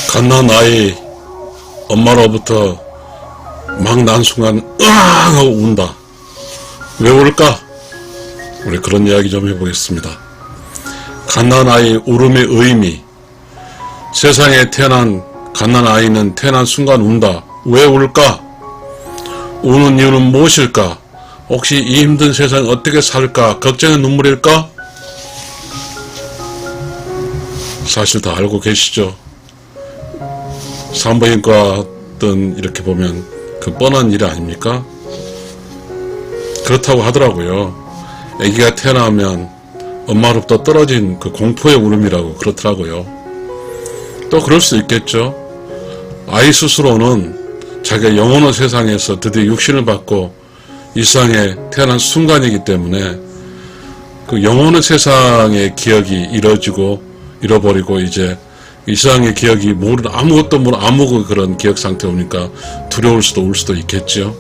갓난 아이 엄마로부터 막 난 순간 으앙 하고 운다. 왜 울까? 우리 그런 이야기 좀 해보겠습니다. 갓난 아이 울음의 의미. 세상에 태어난 갓난 아이는 태어난 순간 운다. 왜 울까? 우는 이유는 무엇일까? 혹시 이 힘든 세상 어떻게 살까? 걱정의 눈물일까? 사실 다 알고 계시죠? 산부인과든 이렇게 보면 그 뻔한 일 아닙니까? 그렇다고 하더라고요. 아기가 태어나면 엄마로부터 떨어진 그 공포의 울음이라고 그렇더라고요. 또 그럴 수 있겠죠. 아이 스스로는 자기가 영혼의 세상에서 드디어 육신을 받고 이 세상에 태어난 순간이기 때문에 그 영혼의 세상의 기억이 잃어버리고 이제 이 세상의 기억이 아무것도 모르는 아무 그런 기억 상태에 오니까 두려울 수도 울 수도 있겠죠.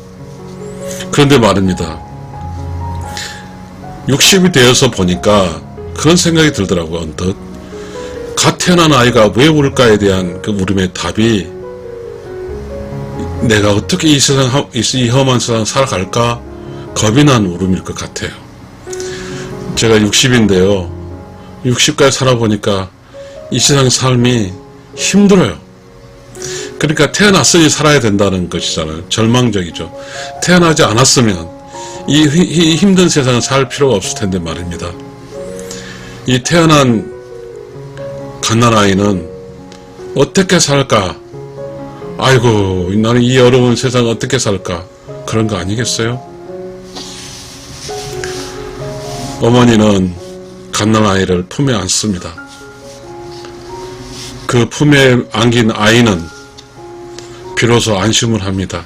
그런데 말입니다. 60이 되어서 보니까 그런 생각이 들더라고요. 언뜻 갓 태어난 아이가 왜 울까에 대한 그 울음의 답이 내가 어떻게 이 험한 세상 살아갈까 겁이 난 울음일 것 같아요. 제가 60인데요 60까지 살아보니까 이 세상 삶이 힘들어요. 그러니까 태어났으니 살아야 된다는 것이잖아요. 절망적이죠. 태어나지 않았으면 이 힘든 세상을 살 필요가 없을 텐데 말입니다. 이 태어난 갓난아이는 어떻게 살까? 아이고 나는 이 어려운 세상 어떻게 살까? 그런 거 아니겠어요? 어머니는 갓난아이를 품에 안습니다. 그 품에 안긴 아이는 비로소 안심을 합니다.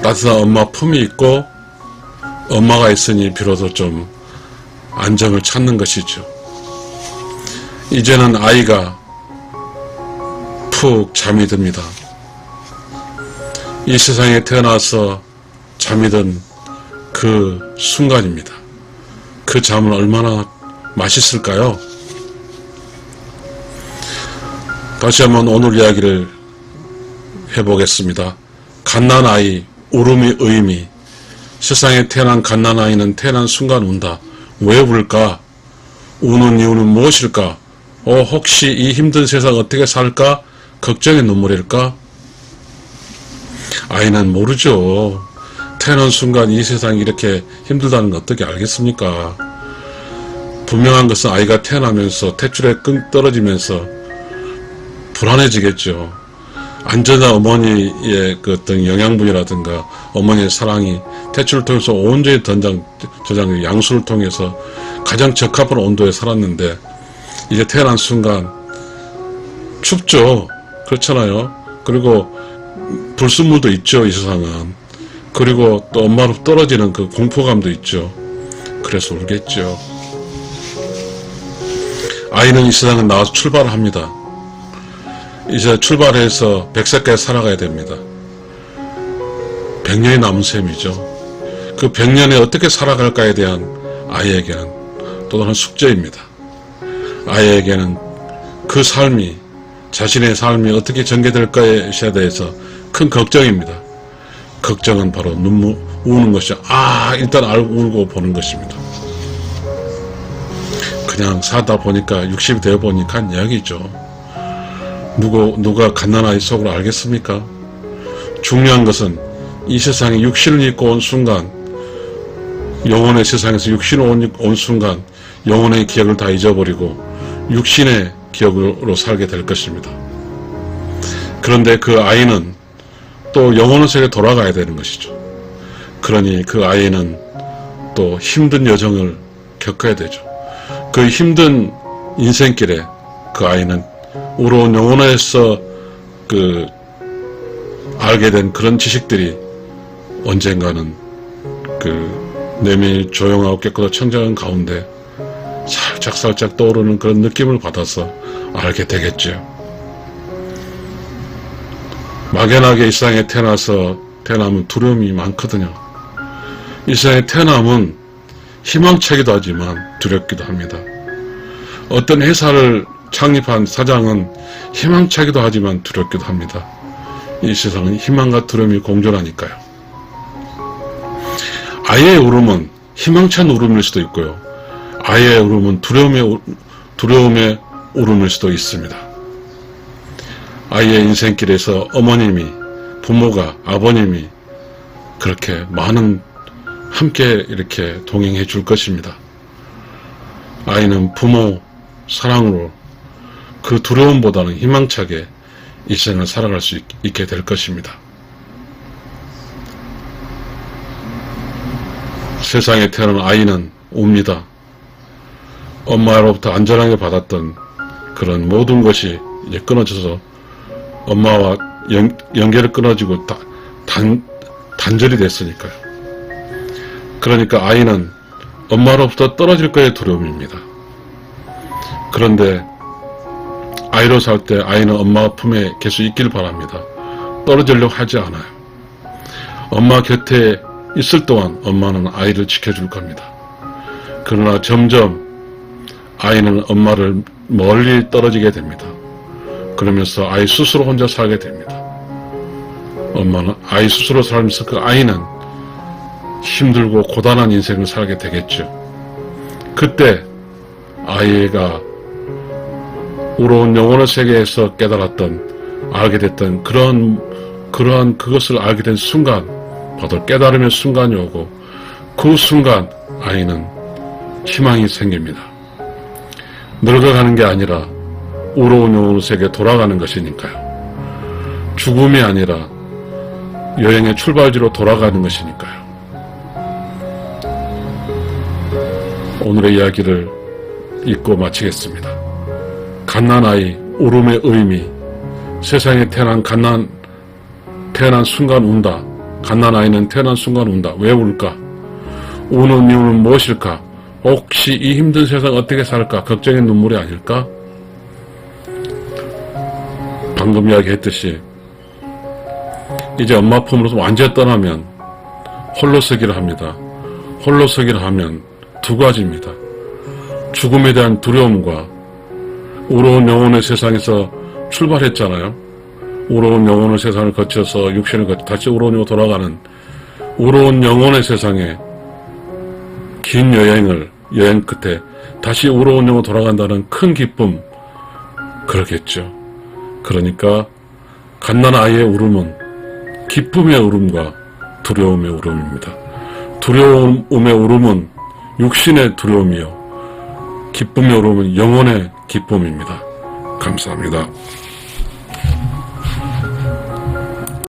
따뜻한 엄마 품이 있고 엄마가 있으니 비로소 좀 안정을 찾는 것이죠. 이제는 아이가 푹 잠이 듭니다. 이 세상에 태어나서 잠이 든 그 순간입니다. 그 잠은 얼마나 맛있을까요? 다시 한번 오늘 이야기를 해보겠습니다. 갓난아이 울음의 의미. 세상에 태어난 갓난아이는 태어난 순간 운다. 왜 울까? 우는 이유는 무엇일까? 혹시 이 힘든 세상 어떻게 살까? 걱정의 눈물일까? 아이는 모르죠. 태어난 순간 이 세상이 이렇게 힘들다는 걸 어떻게 알겠습니까? 분명한 것은 아이가 태어나면서 탯줄에 끙 떨어지면서 불안해지겠죠. 안전한 어머니의 그 어떤 영양분이라든가 어머니의 사랑이 탯줄을 통해서 온전히 저장 양수를 통해서 가장 적합한 온도에 살았는데 이제 태어난 순간 춥죠. 그렇잖아요. 그리고 불순물도 있죠. 이 세상은. 그리고 또 엄마로 떨어지는 그 공포감도 있죠. 그래서 울겠죠. 아이는 이 세상에 나와서 출발을 합니다. 이제 출발해서 100세까지 살아가야 됩니다. 100년이 남은 셈이죠. 그 100년에 어떻게 살아갈까에 대한 아이에게는 또 다른 숙제입니다. 아이에게는 그 삶이 자신의 삶이 어떻게 전개될까에 대해서 큰 걱정입니다. 걱정은 바로 우는 것이 일단 울고 보는 것입니다. 그냥 사다 보니까 60이 되어 보니까 한 이야기죠. 누가 갓난아이 속으로 알겠습니까? 중요한 것은 이 세상에 육신을 입고 온 순간 영혼의 세상에서 육신을 온 순간 영혼의 기억을 다 잊어버리고 육신의 기억으로 살게 될 것입니다. 그런데 그 아이는 또 영혼의 세계에 돌아가야 되는 것이죠. 그러니 그 아이는 또 힘든 여정을 겪어야 되죠. 그 힘든 인생길에 그 아이는 우러운 영혼에서 알게 된 그런 지식들이 언젠가는 내면이 조용하고 깨끗하고 청정한 가운데 살짝살짝 떠오르는 그런 느낌을 받아서 알게 되겠죠. 막연하게 이 세상에 태어나면 두려움이 많거든요. 이 세상에 태어남은 희망차기도 하지만 두렵기도 합니다. 어떤 회사를 창립한 사장은 희망차기도 하지만 두렵기도 합니다. 이 세상은 희망과 두려움이 공존하니까요. 아이의 울음은 희망찬 울음일 수도 있고요. 아이의 울음은 두려움의 울음일 수도 있습니다. 아이의 인생길에서 어머님이, 부모가, 아버님이 그렇게 많은 함께 이렇게 동행해 줄 것입니다. 아이는 부모 사랑으로 그 두려움보다는 희망차게 이 생을 살아갈 수 있게 될 것입니다. 세상에 태어난 아이는 웁니다. 엄마로부터 안전하게 받았던 그런 모든 것이 이제 끊어져서 엄마와 연결이 끊어지고 단절이 됐으니까요. 그러니까 아이는 엄마로부터 떨어질 거의 두려움입니다. 그런데 아이로 살 때 아이는 엄마 품에 계속 있길 바랍니다. 떨어지려고 하지 않아요. 엄마 곁에 있을 동안 엄마는 아이를 지켜줄 겁니다. 그러나 점점 아이는 엄마를 멀리 떨어지게 됩니다. 그러면서 아이 스스로 혼자 살게 됩니다. 엄마는 아이 스스로 살면서 그 아이는 힘들고 고단한 인생을 살게 되겠죠. 그때 아이가 우러운 영혼의 세계에서 알게 됐던 그러한 그것을 알게 된 순간, 바로 깨달음의 순간이 오고 그 순간 아이는 희망이 생깁니다. 늙어가는 게 아니라 우러운 영혼의 세계에 돌아가는 것이니까요. 죽음이 아니라 여행의 출발지로 돌아가는 것이니까요. 오늘의 이야기를 읽고 마치겠습니다. 갓난아이, 울음의 의미, 세상에 태어난 순간 운다. 갓난아이는 태어난 순간 운다. 왜 울까? 우는 이유는 무엇일까? 혹시 이 힘든 세상 어떻게 살까? 걱정의 눈물이 아닐까? 방금 이야기했듯이 이제 엄마 품으로서 완전히 떠나면 홀로서기를 합니다. 홀로서기를 하면 두 가지입니다. 죽음에 대한 두려움과 우러운 영혼의 세상에서 출발했잖아요. 우러운 영혼의 세상을 거쳐서 육신을 거쳐 다시 우러운 영혼으로 돌아가는 우러운 영혼의 세상에 긴 여행 끝에 다시 우러운 영혼으로 돌아간다는 큰 기쁨, 그러겠죠. 그러니까 갓난아이의 울음은 기쁨의 울음과 두려움의 울음입니다. 두려움의 울음은 육신의 두려움이요, 기쁨의 울음은 영혼의 기쁨입니다. 감사합니다.